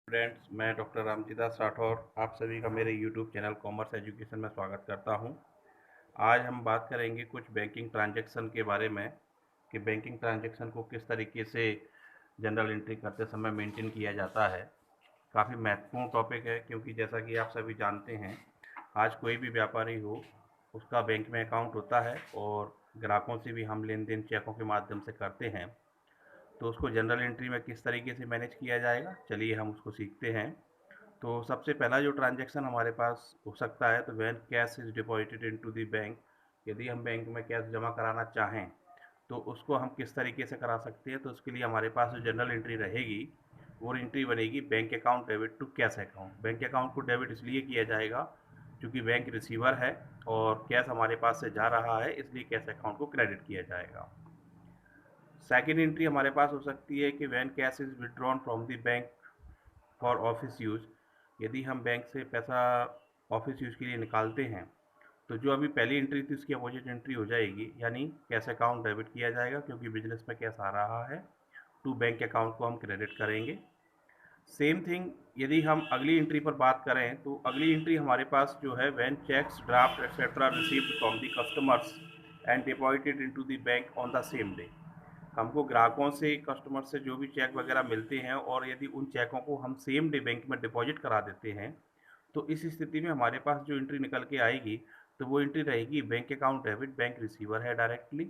Students, मैं doctor Ramjidas Rathore आप सभी का मेरे यूट्यूब चैनल कॉमर्स एजुकेशन में स्वागत करता हूं। आज हम बात करेंगे कुछ बैंकिंग ट्रांजैक्शन के बारे में कि बैंकिंग ट्रांजैक्शन को किस तरीके से जनरल एंट्री करते समय मेंटेन किया जाता है। काफ़ी महत्वपूर्ण टॉपिक है क्योंकि जैसा कि आप सभी जानते हैं, आज कोई भी व्यापारी हो उसका बैंक में अकाउंट होता है और ग्राहकों से भी हम लेन देन चेकों के माध्यम से करते हैं। तो उसको जनरल एंट्री में किस तरीके से मैनेज किया जाएगा, चलिए हम उसको सीखते हैं। तो सबसे पहला जो ट्रांजैक्शन हमारे पास हो सकता है, तो when cash is deposited into the bank, यदि हम बैंक में कैश जमा कराना चाहें तो उसको हम किस तरीके से करा सकते हैं। तो उसके लिए हमारे पास जो जनरल एंट्री रहेगी वो एंट्री बनेगी bank account debit to cash account. Bank account को डेबिट इसलिए किया जाएगा क्योंकि बैंक रिसीवर है और कैश हमारे पास से जा रहा है, इसलिए कैश अकाउंट को क्रेडिट किया जाएगा। सेकेंड एंट्री हमारे पास हो सकती है कि when cash is withdrawn from the bank for office use, यदि हम बैंक से पैसा ऑफिस यूज़ के लिए निकालते हैं तो जो अभी पहली एंट्री थी उसकी अपोजिट एंट्री हो जाएगी, यानी कैश अकाउंट डेबिट किया जाएगा क्योंकि बिजनेस में कैश आ रहा है, टू बैंक अकाउंट को हम क्रेडिट करेंगे। सेम थिंग यदि हम अगली एंट्री पर बात करें तो अगली एंट्री हमारे पास जो है when cheques draft etcetera received from the customers and deposited into the bank on the same day. हमको ग्राहकों से कस्टमर से जो भी चेक वगैरह मिलते हैं और यदि उन चेकों को हम सेम डे बैंक में डिपॉजिट करा देते हैं तो इस स्थिति में हमारे पास जो एंट्री निकल के आएगी तो वो एंट्री रहेगी bank account debit, bank receiver है directly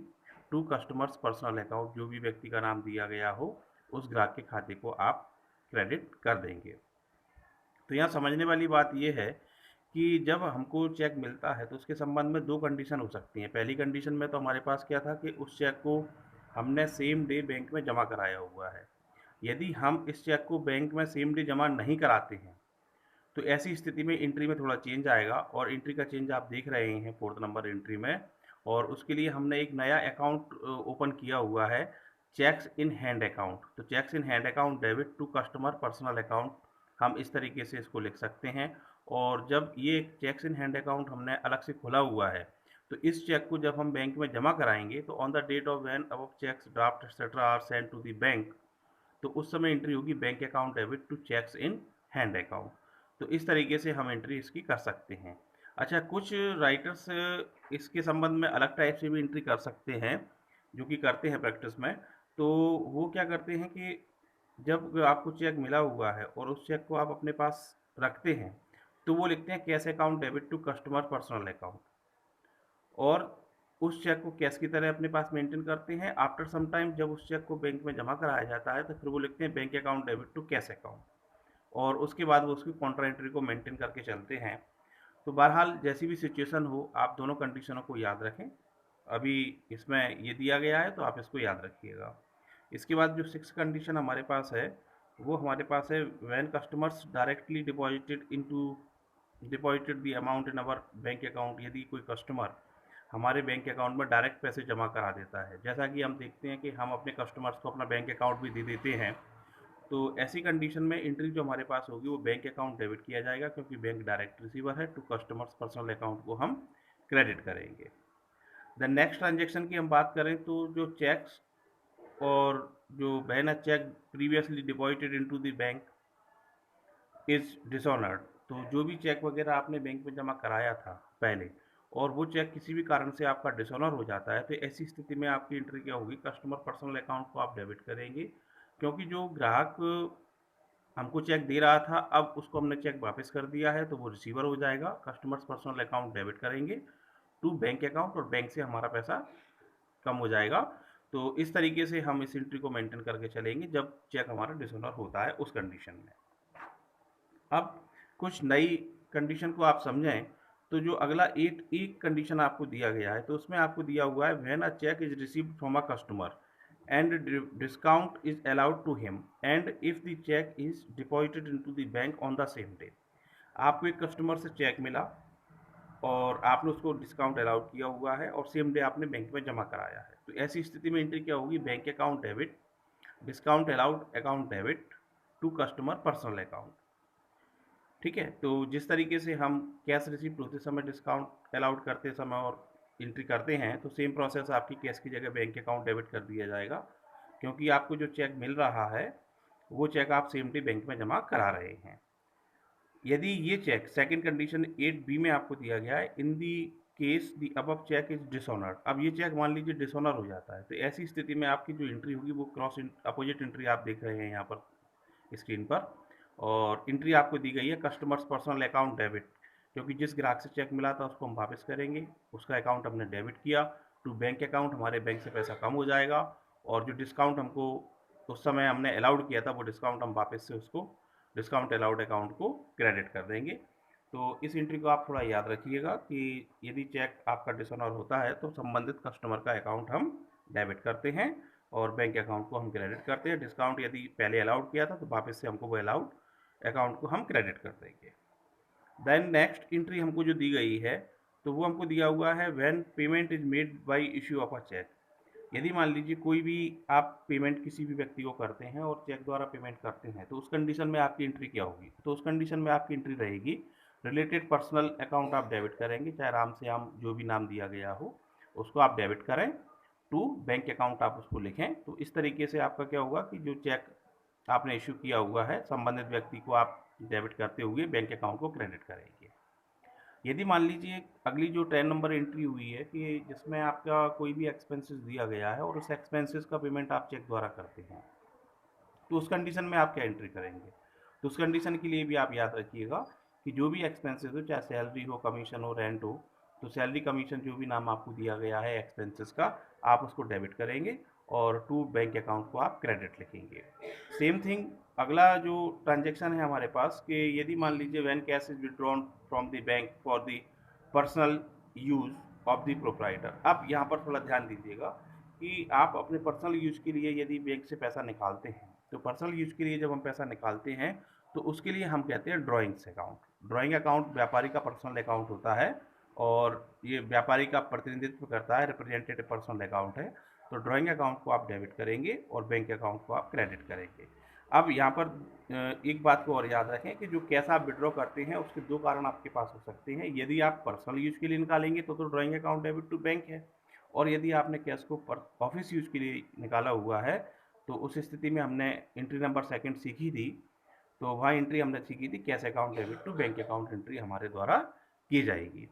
to customers personal account, जो भी व्यक्ति का नाम दिया गया हो उस ग्राहक के खाते को आप क्रेडिट कर देंगे। तो यहाँ समझने वाली बात ये है कि जब हमको चेक मिलता है तो उसके संबंध में दो कंडीशन हो सकती हैं। पहली कंडीशन में तो हमारे पास क्या था कि उस चेक को हमने सेम डे बैंक में जमा कराया हुआ है। यदि हम इस चेक को बैंक में सेम डे जमा नहीं कराते हैं तो ऐसी स्थिति में एंट्री में थोड़ा चेंज आएगा और एंट्री का चेंज आप देख रहे हैं फोर्थ नंबर एंट्री में। और उसके लिए हमने एक नया अकाउंट ओपन किया हुआ है, चेक्स इन हैंड अकाउंट। तो cheques in hand account debit to customer personal account, हम इस तरीके से इसको लिख सकते हैं। और जब ये चेक्स इन हैंड अकाउंट हमने अलग से खोला हुआ है तो इस चेक को जब हम बैंक में जमा कराएंगे तो on the date of when above cheques draft etcetera are send to the bank, तो उस समय एंट्री होगी bank account debit to cheques in hand account. तो इस तरीके से हम एंट्री इसकी कर सकते हैं। अच्छा, कुछ राइटर्स इसके संबंध में अलग टाइप से भी एंट्री कर सकते हैं, जो कि करते हैं प्रैक्टिस में। तो वो क्या करते हैं कि जब आपको चेक मिला हुआ है और उस चेक को आप अपने पास रखते हैं तो वो लिखते हैं cash account debit to customer personal account, और उस चेक को कैश की तरह अपने पास मेंटेन करते हैं। आफ्टर सम टाइम जब उस चेक को बैंक में जमा कराया जाता है तो फिर वो लिखते हैं bank account debit to cash account, और उसके बाद वो उसकी कॉन्ट्रा एंट्री को मेंटेन करके चलते हैं। तो बहरहाल जैसी भी सिचुएशन हो आप दोनों कंडीशनों को याद रखें। अभी इसमें ये दिया गया है तो आप इसको याद रखिएगा। इसके बाद जो सिक्स कंडीशन हमारे पास है वो हमारे पास है when customers directly deposited the amount in our bank account, यदि कोई कस्टमर हमारे बैंक अकाउंट में डायरेक्ट पैसे जमा करा देता है। जैसा कि हम देखते हैं कि हम अपने कस्टमर्स को अपना बैंक अकाउंट भी दे देते हैं, तो ऐसी कंडीशन में एंट्री जो हमारे पास होगी वो बैंक अकाउंट डेबिट किया जाएगा क्योंकि बैंक डायरेक्ट रिसीवर है, टू कस्टमर्स पर्सनल अकाउंट को हम क्रेडिट करेंगे। द नेक्स्ट ट्रांजेक्शन की हम बात करें तो जो चेक्स और जो बहना cheque previously deposited into the bank is dishonoured, तो जो भी चेक वगैरह आपने बैंक में जमा कराया था पहले और वो चेक किसी भी कारण से आपका डिसऑनर हो जाता है तो ऐसी स्थिति में आपकी एंट्री क्या होगी, कस्टमर पर्सनल अकाउंट को आप डेबिट करेंगे क्योंकि जो ग्राहक हमको चेक दे रहा था अब उसको हमने चेक वापस कर दिया है तो वो रिसीवर हो जाएगा। कस्टमर्स पर्सनल अकाउंट डेबिट करेंगे टू बैंक अकाउंट और बैंक से हमारा पैसा कम हो जाएगा। तो इस तरीके से हम इस एंट्री को मेंटेन करके चलेंगे जब चेक हमारा डिसऑनर होता है उस कंडीशन में। अब कुछ नई कंडीशन को आप समझें तो जो अगला एक कंडीशन आपको दिया गया है तो उसमें आपको दिया हुआ है when a cheque is received from a customer and discount is allowed to him and if the cheque is deposited into the bank on the same day. आपको एक कस्टमर से चेक मिला और आपने उसको डिस्काउंट अलाउड किया हुआ है और सेम डे आपने बैंक में जमा कराया है, तो ऐसी स्थिति में एंट्री क्या होगी, bank account debit discount allowed account debit to customer personal account. ठीक है, तो जिस तरीके से हम कैश रिसीप्ट होते समय डिस्काउंट अलाउड करते समय और एंट्री करते हैं तो सेम प्रोसेस आपकी कैश की जगह बैंक अकाउंट डेबिट कर दिया जाएगा क्योंकि आपको जो चेक मिल रहा है वो चेक आप सेम डे बैंक में जमा करा रहे हैं। यदि ये चेक सेकंड कंडीशन 8B में आपको दिया गया है, in the case the above cheque is dishonoured. अब ये चेक मान लीजिए डिसऑनर हो जाता है, तो ऐसी स्थिति में आपकी जो एंट्री होगी वो क्रॉस अपोजिट एंट्री आप देख रहे हैं यहाँ पर स्क्रीन पर, और एंट्री आपको दी गई है कस्टमर्स पर्सनल अकाउंट डेबिट, क्योंकि जिस ग्राहक से चेक मिला था उसको हम वापस करेंगे, उसका अकाउंट हमने डेबिट किया टू बैंक अकाउंट, हमारे बैंक से पैसा कम हो जाएगा, और जो डिस्काउंट हमको उस समय हमने अलाउड किया था वो डिस्काउंट हम वापस से उसको डिस्काउंट अलाउड अकाउंट को क्रेडिट कर देंगे। तो इस एंट्री को आप थोड़ा याद रखिएगा कि यदि चेक आपका डिसऑनर होता है तो संबंधित कस्टमर का अकाउंट हम डेबिट करते हैं और बैंक अकाउंट को हम क्रेडिट करते हैं। डिस्काउंट यदि पहले अलाउड किया था तो वापस से हमको वो अलाउड अकाउंट को हम क्रेडिट कर देंगे। देन नेक्स्ट एंट्री हमको जो दी गई है तो वो हमको दिया हुआ है when payment is made by issue of a cheque. यदि मान लीजिए कोई भी आप पेमेंट किसी भी व्यक्ति को करते हैं और चेक द्वारा पेमेंट करते हैं, तो उस कंडीशन में आपकी एंट्री क्या होगी? तो उस कंडीशन में आपकी एंट्री रहेगी रिलेटेड पर्सनल अकाउंट आप डेबिट करेंगे, चाहे राम से आम जो भी नाम दिया गया हो उसको आप डेबिट करें, टू बैंक अकाउंट आप उसको लिखें। तो इस तरीके से आपका क्या होगा कि जो चेक आपने इशू किया हुआ है संबंधित व्यक्ति को आप डेबिट करते हुए बैंक अकाउंट को क्रेडिट करेंगे। यदि मान लीजिए अगली जो 10 नंबर एंट्री हुई है कि जिसमें आपका कोई भी एक्सपेंसेस दिया गया है और उस एक्सपेंसेस का पेमेंट आप चेक द्वारा करते हैं, तो उस कंडीशन में आप क्या एंट्री करेंगे? तो उस कंडीशन के लिए भी आप याद रखिएगा कि जो भी एक्सपेंसेस हो, चाहे सैलरी हो, कमीशन हो, रेंट हो, तो सैलरी कमीशन जो भी नाम आपको दिया गया है एक्सपेंसेस का, आप उसको डेबिट करेंगे और टू बैंक अकाउंट को आप क्रेडिट लिखेंगे। सेम थिंग अगला जो ट्रांजेक्शन है हमारे पास कि यदि मान लीजिए when cash is withdrawn from the bank for the personal use of the proprietor. अब यहाँ पर थोड़ा ध्यान दीजिएगा कि आप अपने पर्सनल यूज के लिए यदि बैंक से पैसा निकालते हैं, तो पर्सनल यूज के लिए जब हम पैसा निकालते हैं तो उसके लिए हम कहते हैं ड्राइंग्स अकाउंट। ड्राइंग अकाउंट व्यापारी का पर्सनल अकाउंट होता है और ये व्यापारी का प्रतिनिधित्व करता है, रिप्रेजेंटेटिव पर्सनल अकाउंट है। तो ड्राइंग अकाउंट को आप डेबिट करेंगे और बैंक अकाउंट को आप क्रेडिट करेंगे। अब यहाँ पर एक बात को और याद रखें कि जो कैश आप विड्रॉ करते हैं उसके दो कारण आपके पास हो सकते हैं। यदि आप पर्सनल यूज के लिए निकालेंगे तो drawing account debit to bank है, और यदि आपने कैश को ऑफिस यूज के लिए निकाला हुआ है तो उस स्थिति में हमने एंट्री नंबर सेकंड सीखी थी, तो वहाँ एंट्री हमने सीखी थी cash account debit to bank account entry हमारे द्वारा की जाएगी।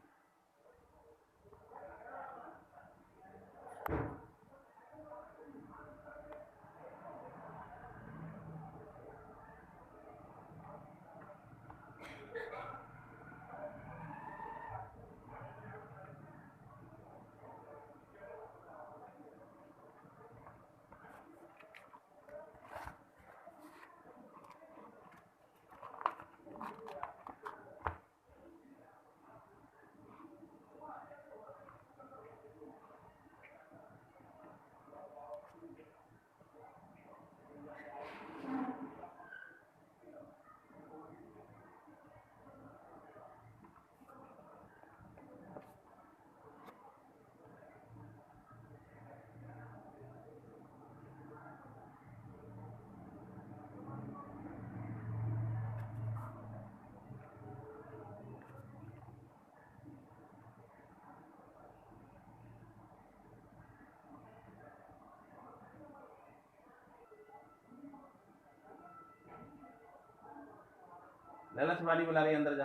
लला शिवाली बुला रही अंदर जा।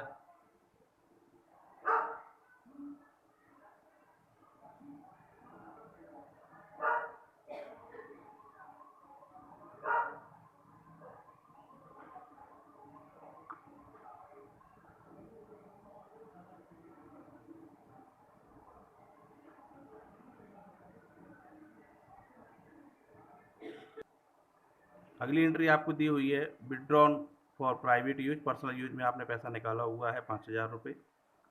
अगली एंट्री आपको दी हुई है withdrawn for private use, personal use में आपने पैसा निकाला हुआ है 5,000 रुपये।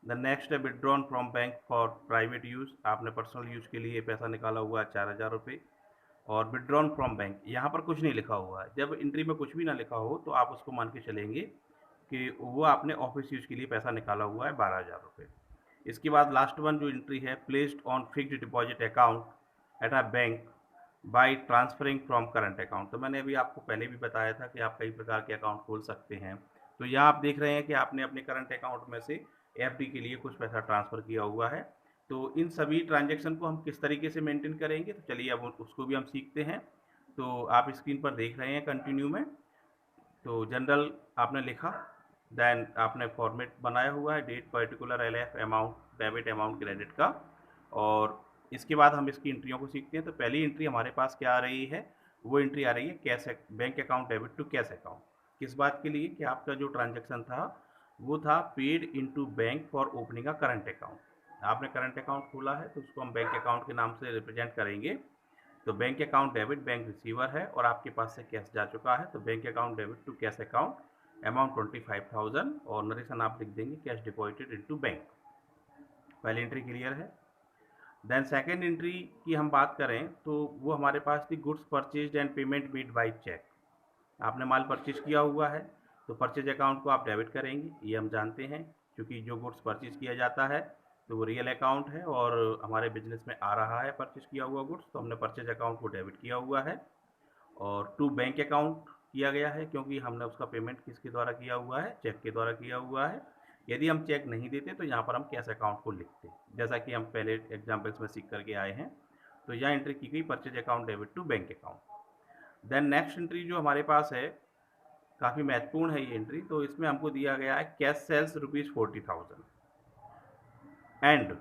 द नेक्स्ट है withdrawn from bank for private use, आपने पर्सनल यूज के लिए पैसा निकाला हुआ है 4,000 रुपये। और विड्रॉन फ्रॉम बैंक यहाँ पर कुछ नहीं लिखा हुआ है, जब एंट्री में कुछ भी ना लिखा हो तो आप उसको मान के चलेंगे कि वो आपने ऑफिस यूज के लिए पैसा निकाला हुआ है 12,000 रुपये। इसके बाद लास्ट वन जो एंट्री है placed on fixed deposit account at a bank by transferring from current account. तो मैंने अभी आपको पहले भी बताया था कि आप कई प्रकार के अकाउंट खोल सकते हैं। तो यहाँ आप देख रहे हैं कि आपने अपने करंट अकाउंट में से एफडी के लिए कुछ पैसा ट्रांसफ़र किया हुआ है। तो इन सभी ट्रांजैक्शन को हम किस तरीके से मेंटेन करेंगे, तो चलिए अब उसको भी हम सीखते हैं। तो आप स्क्रीन पर देख रहे हैं कंटिन्यू में। तो जनरल आपने लिखा, देन आपने फॉर्मेट बनाया हुआ है date particular LF amount debit amount credit का। और इसके बाद हम इसकी एंट्रियों को सीखते हैं। तो पहली एंट्री हमारे पास क्या आ रही है, वो एंट्री आ रही है cash bank account debit to cash account. किस बात के लिए कि आपका जो ट्रांजैक्शन था वो था paid into bank for opening a current account. आपने करंट अकाउंट खोला है तो उसको हम बैंक अकाउंट के नाम से रिप्रेजेंट करेंगे। तो bank account debit bank receiver है और आपके पास से कैश जा चुका है, तो bank account debit to cash account amount 25,000 और नरेशन आप लिख देंगे कैश डिपॉजिटेड इनटू बैंक। पहली एंट्री क्लियर है। देन सेकंड एंट्री की हम बात करें तो वो हमारे पास थी goods purchase and payment made by cheque. आपने माल परचेज किया हुआ है तो परचेज अकाउंट को आप डेबिट करेंगे, ये हम जानते हैं, क्योंकि जो गुड्स परचेज किया जाता है तो वो रियल अकाउंट है और हमारे बिजनेस में आ रहा है परचेज किया हुआ गुड्स, तो हमने परचेज अकाउंट को डेबिट किया हुआ है। और टू बैंक अकाउंट किया गया है क्योंकि हमने उसका पेमेंट किसके द्वारा किया हुआ है, चेक के द्वारा किया हुआ है। यदि हम चेक नहीं देते तो यहाँ पर हम कैश अकाउंट को लिखते, जैसा कि हम पहले एग्जाम्पल्स में सीख करके आए हैं। तो यहाँ एंट्री की गई purchase account debit to bank account. Then next entry जो हमारे पास है, काफ़ी महत्वपूर्ण है ये एंट्री। तो इसमें हमको दिया गया है cash sales ₹40,000 and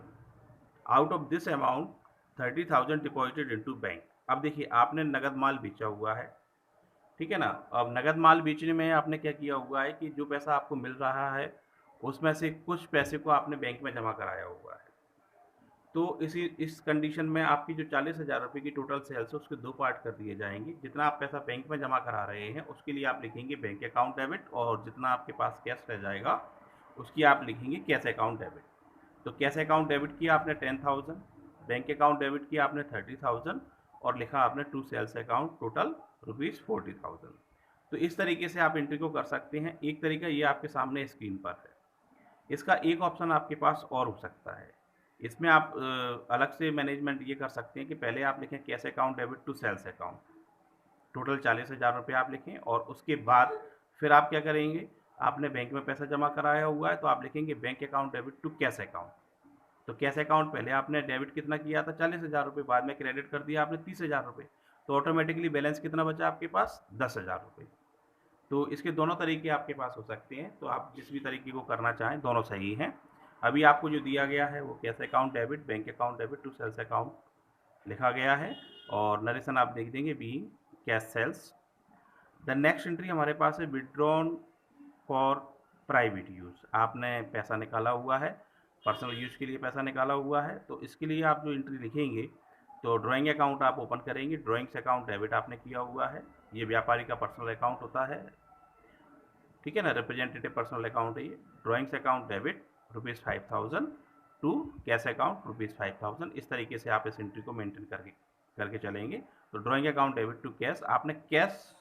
out of this amount 30,000 deposited into bank. अब देखिए आपने नगद माल बेचा हुआ है, ठीक है ना। अब नगद माल बेचने में आपने क्या किया हुआ है कि जो पैसा आपको मिल रहा है उसमें से कुछ पैसे को आपने बैंक में जमा कराया हुआ है। तो इस कंडीशन में आपकी जो 40,000 रुपये की टोटल सेल्स है उसके दो पार्ट कर दिए जाएंगे। जितना आप पैसा बैंक में जमा करा रहे हैं उसके लिए आप लिखेंगे बैंक अकाउंट डेबिट, और जितना आपके पास कैश रह जाएगा उसकी आप लिखेंगे कैश अकाउंट डेबिट। तो कैश अकाउंट डेबिट किया आपने 10,000, बैंक अकाउंट डेबिट किया आपने 30,000 और लिखा आपने टू सेल्स अकाउंट टोटल ₹40,000। तो इस तरीके से आप एंट्री को कर सकते हैं। एक तरीका ये आपके सामने स्क्रीन पर है। इसका एक ऑप्शन आपके पास और हो सकता है, इसमें आप अलग से मैनेजमेंट ये कर सकते हैं कि पहले आप लिखें cash account debit to sales account, total 40,000 रुपये आप लिखें, और उसके बाद फिर आप क्या करेंगे, आपने बैंक में पैसा जमा कराया हुआ है तो आप लिखेंगे bank account debit to cash account. तो कैश अकाउंट पहले आपने डेबिट कितना किया था 40,000 रुपये, बाद में क्रेडिट कर दिया आपने 30,000 रुपये, तो ऑटोमेटिकली बैलेंस कितना बचा आपके पास 10,000 रुपये। तो इसके दोनों तरीके आपके पास हो सकते हैं, तो आप जिस भी तरीके को करना चाहें दोनों सही हैं। अभी आपको जो दिया गया है वो cash account debit bank account debit to sales account लिखा गया है और नरेशन आप देख देंगे being cash sales. The next entry हमारे पास है विड्रॉन फॉर प्राइवेट यूज़। आपने पैसा निकाला हुआ है, पर्सनल यूज़ के लिए पैसा निकाला हुआ है, तो इसके लिए आप जो एंट्री लिखेंगे तो ड्राइंग अकाउंट आप ओपन करेंगे, ड्राइंग्स अकाउंट डेबिट आपने किया हुआ है, ये व्यापारी का पर्सनल अकाउंट होता है, ठीक है ना, रिप्रेजेंटेटिव पर्सनल अकाउंट है ये। Drawings account debit ₹5,000 to cash account ₹5,000। इस तरीके से आप इस एंट्री को मेंटेन करके करके चलेंगे। तो drawing account debit to cash, आपने कैश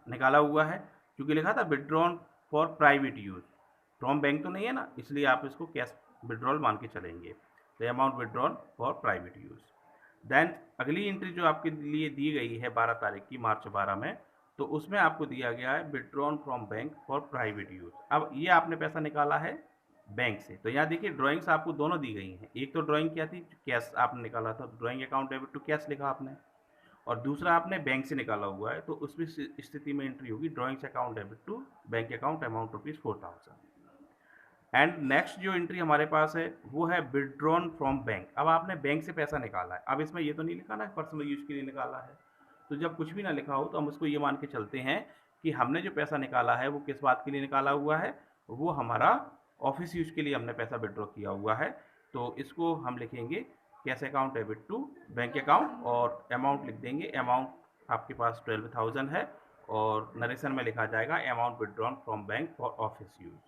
निकाला हुआ है क्योंकि लिखा था withdrawn for private use, from bank तो नहीं है ना, इसलिए आप इसको कैश विड्रॉल मान के चलेंगे। तो amount withdrawn for private use. Then अगली एंट्री जो आपके लिए दी गई है 12 तारीख की, मार्च 12 में, तो उसमें आपको दिया गया है withdrawn from bank for private use. अब ये आपने पैसा निकाला है बैंक से, तो यहाँ देखिए ड्राइंग्स आपको दोनों दी गई हैं। एक तो ड्राइंग क्या थी, कैश आपने निकाला था, drawing account debit to cash लिखा आपने, और दूसरा आपने बैंक से निकाला हुआ है, तो उसमें स्थिति में एंट्री होगी drawings account debit to bank account amount ₹4,000। And next जो एंट्री हमारे पास है वो है विड्रॉन फ्रॉम बैंक। अब आपने बैंक से पैसा निकाला है, अब इसमें ये तो नहीं लिखा ना पर्सनल यूज के लिए निकाला है, तो जब कुछ भी ना लिखा हो तो हम उसको ये मान के चलते हैं कि हमने जो पैसा निकाला है वो किस बात के लिए निकाला हुआ है, वो हमारा ऑफिस यूज के लिए हमने पैसा विड्रॉ किया हुआ है। तो इसको हम लिखेंगे cash account debit to bank account और अमाउंट लिख देंगे, अमाउंट आपके पास 12,000 है और नरेशन में लिखा जाएगा amount withdrawn from bank for office use.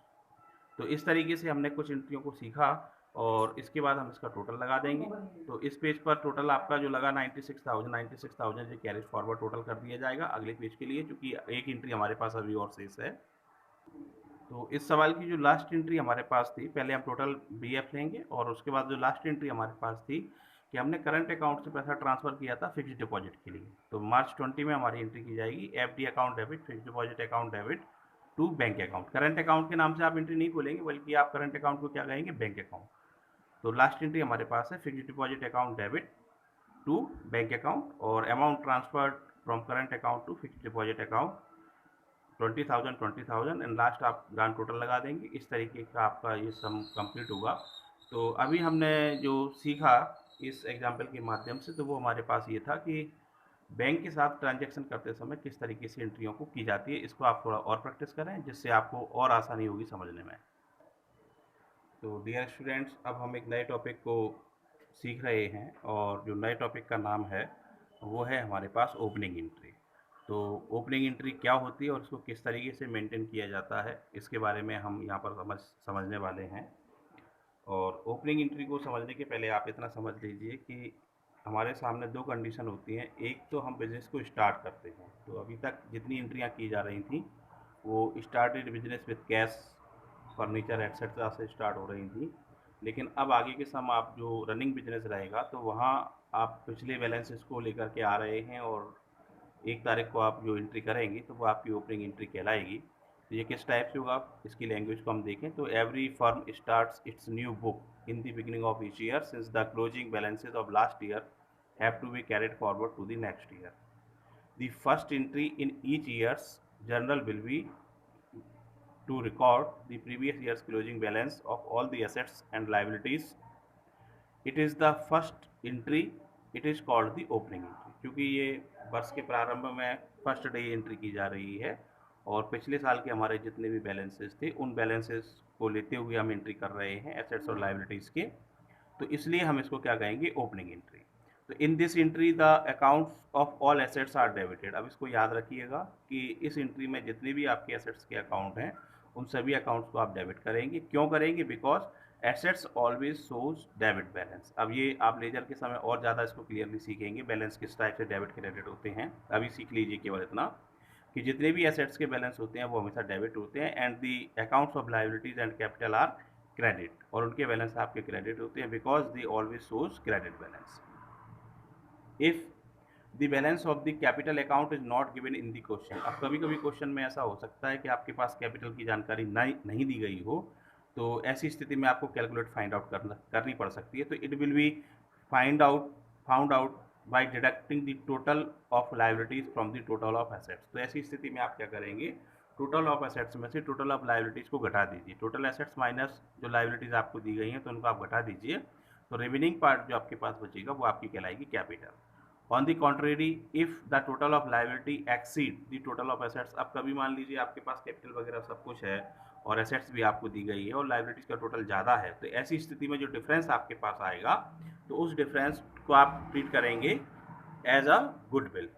तो इस तरीके से हमने कुछ एंट्रियों को सीखा और इसके बाद हम इसका टोटल लगा देंगे। तो इस पेज पर टोटल आपका जो लगा 96,000 जो कैरेज फॉरवर्ड टोटल कर दिया जाएगा अगले पेज के लिए, क्योंकि एक एंट्री हमारे पास अभी और शेष है। तो इस सवाल की जो लास्ट एंट्री हमारे पास थी, पहले हम टोटल BF लेंगे और उसके बाद जो लास्ट एंट्री हमारे पास थी कि हमने करंट अकाउंट से पैसा ट्रांसफ़र किया था फिक्स्ड डिपॉजिट के लिए। तो मार्च 20 में हमारी एंट्री की जाएगी FD account debit fixed deposit account debit to bank account. Current account के नाम से आप एंट्री नहीं खोलेंगे बल्कि आप करंट अकाउंट को क्या कहेंगे, बैंक अकाउंट। तो लास्ट एंट्री हमारे पास है fixed deposit account debit to bank account और amount transferred from current account to fixed deposit account 20,000 and last आप ग्रांड टोटल लगा देंगे। इस तरीके का आपका ये सम कंप्लीट होगा। तो अभी हमने जो सीखा इस एग्जांपल के माध्यम से, तो वो हमारे पास ये था कि बैंक के साथ ट्रांजैक्शन करते समय किस तरीके से एंट्रियों को की जाती है। इसको आप थोड़ा और प्रैक्टिस करें, जिससे आपको और आसानी होगी समझने में। तो डियर स्टूडेंट्स, अब हम एक नए टॉपिक को सीख रहे हैं, और जो नए टॉपिक का नाम है वो है हमारे पास ओपनिंग एंट्री। तो ओपनिंग एंट्री क्या होती है और उसको किस तरीके से मेंटेन किया जाता है, इसके बारे में हम यहाँ पर समझने वाले हैं। और ओपनिंग एंट्री को समझने के पहले आप इतना समझ लीजिए कि हमारे सामने दो कंडीशन होती हैं। एक तो हम बिज़नेस को स्टार्ट करते हैं, तो अभी तक जितनी एंट्रियाँ की जा रही थी वो started business with cash, furniture etcetera से स्टार्ट हो रही थी। लेकिन अब आगे के सम आप जो रनिंग बिजनेस रहेगा, तो वहाँ आप पिछले बैलेंसेस को लेकर के आ रहे हैं, और 1 तारीख को आप जो एंट्री करेंगे तो वो आपकी ओपनिंग एंट्री कहलाएगी। तो ये किस टाइप से होगा, इसकी लैंग्वेज को हम देखें तो every firm starts its new book in the beginning of each year since the closing balances of last year have to be carried forward to the next year. The first entry in each years journal will be to record the previous year's closing balance of all the assets and liabilities. It is the first entry. It is called the opening entry, क्योंकि ये वर्ष के प्रारंभ में first day entry की जा रही है, और पिछले साल के हमारे जितने भी बैलेंसेस थे उन बैलेंसेस को लेते हुए हम एंट्री कर रहे हैं एसेट्स और लाइबिलिटीज़ के। तो इसलिए हम इसको क्या कहेंगे, ओपनिंग एंट्री। तो in this entry the accounts of all assets are debited. अब इसको याद रखिएगा कि इस एंट्री में जितने भी आपके एसेट्स के अकाउंट हैं उन सभी अकाउंट्स को आप डेबिट करेंगे। क्यों करेंगे, because assets always shows debit balance. अब ये आप लेजर के समय और ज़्यादा इसको क्लियरली सीखेंगे, बैलेंस किस टाइप से डेबिट क्रेडिट होते हैं। अभी सीख लीजिए केवल इतना कि जितने भी एसेट्स के बैलेंस होते हैं वो हमेशा डेबिट होते हैं, and the accounts of liabilities and capital R credit, और उनके बैलेंस आपके क्रेडिट होते हैं because they always shows credit balance. If the balance of the capital account is not given in the question. अब कभी कभी क्वेश्चन में ऐसा हो सकता है कि आपके पास कैपिटल की जानकारी नहीं दी गई हो, तो ऐसी स्थिति में आपको कैलकुलेट फाइंड आउट करनी पड़ सकती है। तो it will be found out by deducting the total of liabilities from the total of assets. तो ऐसी स्थिति में आप क्या करेंगे, टोटल ऑफ एसेट्स में से टोटल ऑफ लाइबिलिटीज को घटा दीजिए। टोटल एसेट्स माइनस जो लाइबिलिटीज आपको दी गई हैं तो उनको आप घटा दीजिए, तो रिमेनिंग पार्ट जो आपके पास बचेगा वो आपकी कहलाएगी capital. On the contrary, if the total of liability exceed the total of assets. अब कभी मान लीजिए आपके पास कैपिटल वगैरह सब कुछ है और एसेट्स भी आपको दी गई है और लाइबिलिटीज का टोटल ज़्यादा है, तो ऐसी स्थिति में जो डिफरेंस आपके पास आएगा तो उस डिफरेंस को आप ट्रीट करेंगे as a goodwill,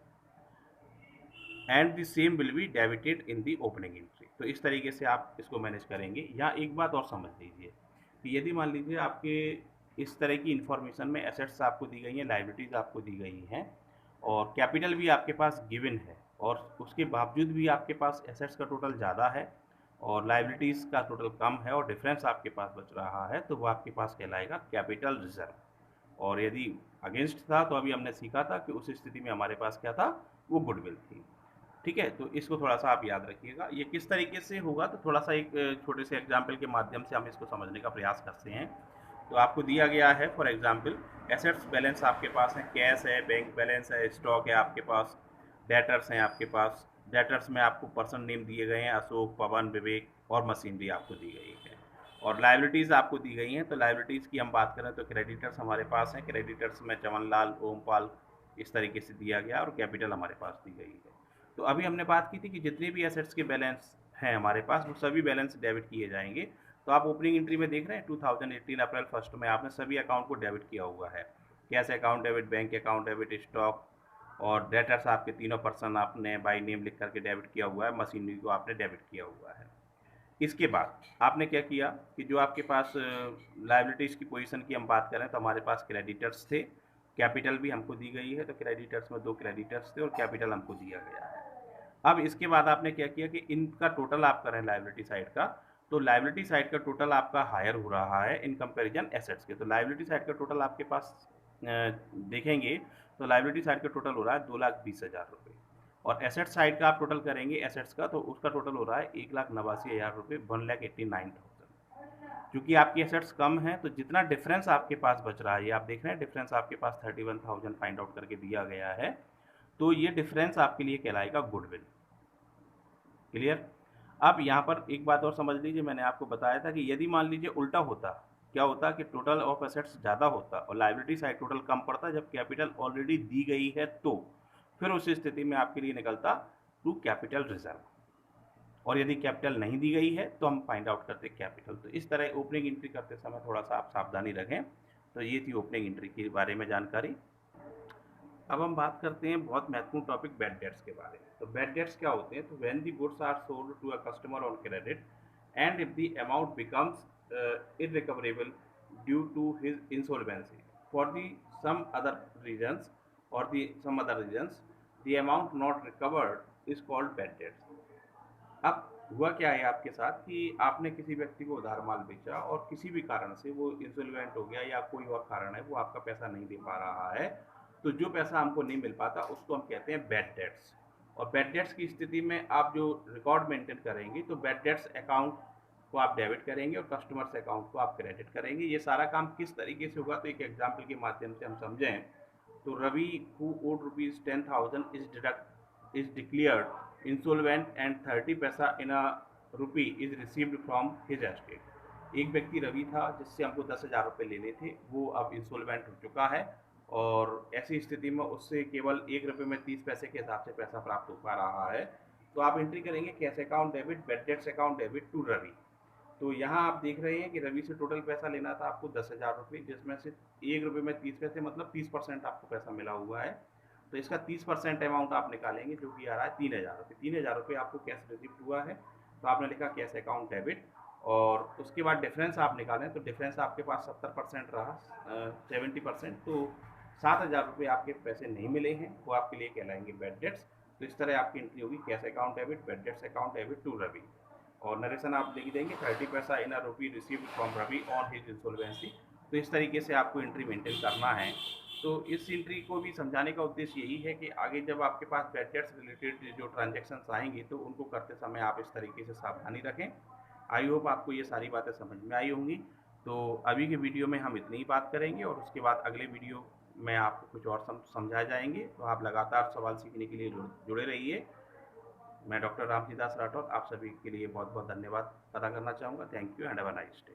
and the same will be debited in the opening entry. तो इस तरीके से आप इसको मैनेज करेंगे। यहाँ एक बात और समझ लीजिए कि यदि मान लीजिए आपके इस तरह की इन्फॉर्मेशन में एसेट्स आपको दी गई हैं, लाइबिलिटीज़ आपको दी गई हैं, और कैपिटल भी आपके पास गिवन है, और उसके बावजूद भी आपके पास एसेट्स का टोटल ज़्यादा है और लाइबिलिटीज़ का टोटल कम है और डिफरेंस आपके पास बच रहा है, तो वो आपके पास कहलाएगा कैपिटल रिजर्व। और यदि अगेंस्ट था तो अभी हमने सीखा था कि उस स्थिति में हमारे पास क्या था, वो गुडविल थी। ठीक है, तो इसको थोड़ा सा आप याद रखिएगा। ये किस तरीके से होगा, तो थोड़ा सा एक छोटे से एग्जाम्पल के माध्यम से हम इसको समझने का प्रयास करते हैं। तो आपको दिया गया है फॉर एग्जांपल एसेट्स बैलेंस आपके पास है, कैश है, बैंक बैलेंस है, स्टॉक है आपके पास, डेटर्स हैं आपके पास। डेटर्स में आपको पर्सन नेम दिए गए हैं, अशोक, पवन, विवेक, और मशीनरी आपको दी गई है। और लाइबिलिटीज़ आपको दी गई हैं, तो लाइबिलिटीज़ की हम बात करें तो क्रेडिटर्स हमारे पास हैं। क्रेडिटर्स में चमनलाल, ओमपाल, इस तरीके से दिया गया, और कैपिटल हमारे पास दी गई है। तो अभी हमने बात की थी कि जितने भी एसेट्स के बैलेंस हैं हमारे पास वो सभी बैलेंस डेबिट किए जाएंगे। तो आप ओपनिंग एंट्री में देख रहे हैं 2018 अप्रैल 1 में आपने सभी अकाउंट को डेबिट किया हुआ है। Cash account debit, bank account debit, stock और डेटर्स आपके तीनों पर्सन आपने बाई नेम लिख करके डेबिट किया हुआ है, मशीनरी को आपने डेबिट किया हुआ है। इसके बाद आपने क्या किया कि जो आपके पास लाइबिलिटीज़ की पोजीशन की हम बात करें तो हमारे पास क्रेडिटर्स थे, कैपिटल भी हमको दी गई है, तो क्रेडिटर्स में 2 क्रेडिटर्स थे और कैपिटल हमको दिया गया है। अब इसके बाद आपने क्या किया कि इनका टोटल आप करें लाइबिलिटी साइड का, तो लाइबिलिटी साइड का टोटल आपका हायर हो रहा है इन कंपैरिजन एसेट्स के। तो लाइबिलिटी साइड का टोटल आपके पास देखेंगे तो लाइबिलिटी साइड का टोटल हो रहा है 2,20,000 रुपये, और एसेट साइड का आप टोटल करेंगे एसेट्स का तो उसका टोटल हो रहा है 1,89,000 रुपये, 1,89,000। क्योंकि आपकी एसेट्स कम हैं तो जितना डिफरेंस आपके पास बच रहा है, ये आप देख रहे हैं डिफरेंस आपके पास 31,000 फाइंड आउट करके दिया गया है, तो ये डिफरेंस आपके लिए कहलाएगा गुडविल। क्लियर। अब यहाँ पर एक बात और समझ लीजिए, मैंने आपको बताया था कि यदि मान लीजिए उल्टा होता, क्या होता कि टोटल ऑफ एसेट्स ज़्यादा होता और लाइबिलिटी साइड टोटल कम पड़ता जब कैपिटल ऑलरेडी दी गई है, तो फिर उस स्थिति में आपके लिए निकलता टू कैपिटल रिजर्व, और यदि कैपिटल नहीं दी गई है तो हम फाइंड आउट करते कैपिटल। तो इस तरह ओपनिंग एंट्री करते समय थोड़ा सा आप सावधानी रखें। तो ये थी ओपनिंग एंट्री के बारे में जानकारी। अब हम बात करते हैं बहुत महत्वपूर्ण टॉपिक बैड डेट्स के बारे में। तो बैड डेट्स क्या होते हैं? तो when the goods are sold to a customer on credit and if the amount becomes irrecoverable due to his insolvency for the some other reasons और the some other reasons the amount not recovered is called bad debts. अब हुआ क्या है आपके साथ कि आपने किसी व्यक्ति को उधार माल बेचा और किसी भी कारण से वो इंसॉल्वेंट हो गया या कोई और कारण है वो आपका पैसा नहीं दे पा रहा है, तो जो पैसा हमको नहीं मिल पाता उसको हम कहते हैं बैड डेट्स। और बैड डेट्स की स्थिति में आप जो रिकॉर्ड मेंटेन करेंगे तो बैड डेट्स अकाउंट को आप डेबिट करेंगे और कस्टमर्स अकाउंट को आप क्रेडिट करेंगे। ये सारा काम किस तरीके से होगा, तो एक एग्जाम्पल के माध्यम से हम समझें। तो Ravi who owed rupees 10,000 is declared insolvent and 30 paisa in a rupee is received from his estate. एक व्यक्ति रवि था जिससे हमको 10,000 रुपये लेने थे, वो अब इंसॉल्वेंट हो चुका है और ऐसी स्थिति में उससे केवल 1 रुपये में 30 पैसे के हिसाब से पैसा प्राप्त हो पा रहा है। तो आप एंट्री करेंगे cash account debit bad debts account debit to Ravi. तो यहाँ आप देख रहे हैं कि रवि से टोटल पैसा लेना था आपको 10,000 रुपये, जिसमें से 1 रुपये में 30 पैसे मतलब 30% आपको पैसा मिला हुआ है। तो इसका 30% अमाउंट आप निकालेंगे जो कि आ रहा है 3,000 रुपये। 3,000 रुपये आपको कैश रिसिप्ट हुआ है, तो आपने लिखा कैश अकाउंट डेबिट और उसके बाद डिफरेंस आप निकालें तो डिफरेंस आपके पास 70% रहा, 70%। तो 7,000 रुपये आपके पैसे नहीं मिले हैं, वो आपके लिए कहलाएंगे बैड डेट्स। तो इस तरह आपकी एंट्री होगी cash account debit bad debts account debit to Ravi. और नरेशन आप लिख देंगे 30 paisa in a rupee received from Ravi on his insolvency. तो इस तरीके से आपको एंट्री मेंटेन करना है। तो इस एंट्री को भी समझाने का उद्देश्य यही है कि आगे जब आपके पास बैड डेट्स रिलेटेड जो ट्रांजेक्शन्स आएंगी तो उनको करते समय आप इस तरीके से सावधानी रखें। आई होप आपको ये सारी बातें समझ में आई होंगी। तो अभी के वीडियो में हम इतनी ही बात करेंगे और उसके बाद अगले वीडियो में आपको कुछ और समझाए जाएंगे। तो आप लगातार सवाल सीखने के लिए जुड़े रहिए। मैं डॉक्टर रामजी दास राठौर आप सभी के लिए बहुत बहुत धन्यवाद अदा करना चाहूँगा। Thank you and have a nice day.